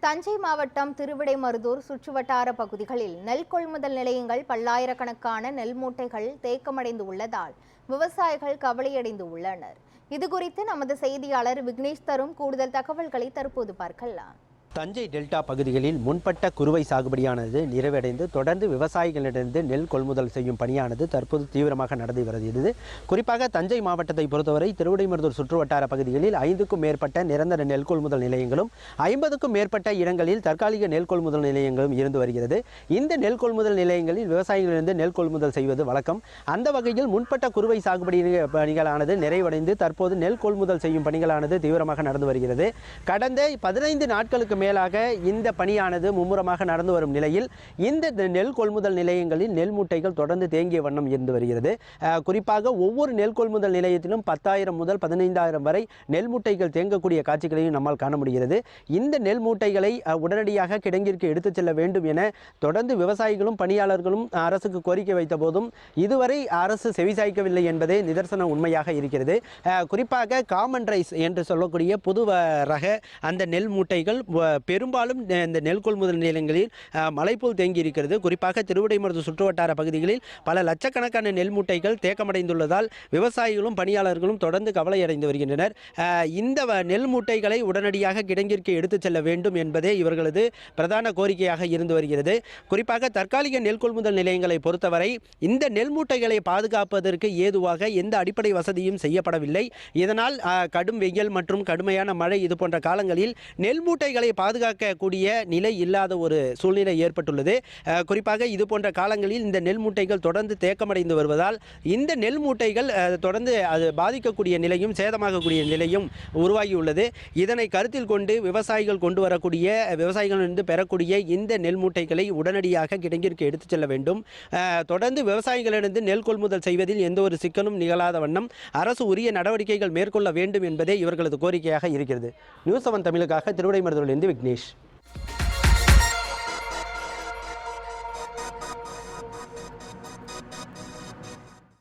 தஞ்சை மாவட்டம் திருவிடைமருதூர் சுற்றுவட்டார பகுதிகளில் நெல் கொள்முதல் நிலையங்கள் பல்லாயிரக்கணக்கான நெல் மூட்டைகள் தேக்கமடைந்து உள்ளதால் விவசாயிகள் கவலையடைந்து உள்ளனர். இதுகுறித்து நமது செய்தியாளர் விக்னேஷ் தரும் கூடுதல் தகவல்களை தற்போது பார்க்கலாம். தஞ்சை டெல்டா பகுதிகளில் முன்பட்ட குறுவை சாகுபடியானது நிறைவடைந்து தொடர்ந்து விவசாயிகளிடமிருந்து நெல் கொள்முதல் செய்யும் பணியானது தற்போது தீவிரமாக நடந்து வருகிறது. குறிப்பாக தஞ்சை மாவட்டத்தை பொறுத்தவரை திருவிடைமருதூர் சுற்றுவட்டார பகுதிகளில் 5க்கும் மேற்பட்ட நிரந்தர நெல் கொள்முதல் நிலையங்களும் 50க்கும் மேற்பட்ட இடங்களில் தற்காலிக நெல் கொள்முதல் நிலையங்களும் இருந்து வருகிறது. இந்த நெல் கொள்முதல் நிலையங்களில் விவசாயிகளிலிருந்து நெல் கொள்முதல் செய்வது வழக்கம். அந்த வகையில் முன்பட்ட குறுவை சாகுபடி பணிகளானது நிறைவடைந்து தற்போது நெல் கொள்முதல் செய்யும் பணிகளானது தீவிரமாக நடந்து வருகிறது. கடந்த 15 நாட்களுக்கு மேலாக இந்த பணியானது மும்முரமாக நடந்து வரும் நிலையில் இந்த நெல் கொள்முதல் நிலையங்களில் நெல் மூட்டைகள் தொடர்ந்து தேங்கிய வண்ணம் இருந்து வருகிறது. குறிப்பாக ஒவ்வொரு நெல் கொள்முதல் நிலையத்திலும் 10,000 முதல் 15,000 வரை நெல் மூட்டைகள் தேங்கக்கூடிய காட்சிகளையும் நம்மால் காண முடிகிறது. இந்த நெல் மூட்டைகளை உடனடியாக கிடங்கிற்கு எடுத்துச் செல்ல வேண்டும் என தொடர்ந்து விவசாயிகளும் பணியாளர்களும் அரசுக்கு கோரிக்கை வைத்த போதும் இதுவரை அரசு செவிசாய்க்கவில்லை என்பதே நிதர்சன உண்மையாக இருக்கிறது. குறிப்பாக காமன் ரைஸ் என்று சொல்லக்கூடிய புது ரக அந்த நெல் மூட்டைகள் பெரும்பாலும் இந்த நெல் கொள்முதல் நிலையங்களில் மலை போல் தேங்கி இருக்கிறது. குறிப்பாக திருவிடைமருதூர் சுற்றுவட்டார பகுதிகளில் பல லட்சக்கணக்கான நெல் மூட்டைகள் தேக்கமடைந்துள்ளதால் விவசாயிகளும் பணியாளர்களும் தொடர்ந்து கவலையடைந்து வருகின்றனர். இந்த நெல் மூட்டைகளை உடனடியாக கிடங்கிற்கு எடுத்துச் செல்ல வேண்டும் என்பதே இவர்களது பிரதான கோரிக்கையாக இருந்து வருகிறது. குறிப்பாக தற்காலிக நெல் கொள்முதல் நிலையங்களை பொறுத்தவரை இந்த நெல் மூட்டைகளை பாதுகாப்பதற்கு ஏதுவாக எந்த அடிப்படை வசதியும் செய்யப்படவில்லை. இதனால் கடும் வெயில் மற்றும் கடுமையான மழை இது போன்ற காலங்களில் நெல் மூட்டைகளை பாதுகாக்கக்கூடிய நிலை இல்லாத ஒரு சூழ்நிலை ஏற்பட்டுள்ளது. குறிப்பாக இது போன்ற காலங்களில் இந்த நெல் மூட்டைகள் தொடர்ந்து தேக்கமடைந்து வருவதால் இந்த நெல் மூட்டைகள் தொடர்ந்து அது பாதிக்கக்கூடிய நிலையும் சேதமாகக்கூடிய நிலையும் உருவாகியுள்ளது. இதனை கருத்தில் கொண்டு விவசாயிகள் கொண்டு வரக்கூடிய விவசாயிகளிலிருந்து பெறக்கூடிய இந்த நெல் மூட்டைகளை உடனடியாக கிடங்கிற்கு எடுத்துச் செல்ல வேண்டும். தொடர்ந்து விவசாயிகளிடந்து நெல் கொள்முதல் செய்வதில் எந்த ஒரு சிக்கலும் நிகழாத வண்ணம் அரசு உரிய நடவடிக்கைகள் மேற்கொள்ள வேண்டும் என்பதே இவர்களது கோரிக்கையாக இருக்கிறது. நியூஸ் 7 தமிழுக்காக திருவிடைமருதூரிலிருந்து விக்னேஷ்.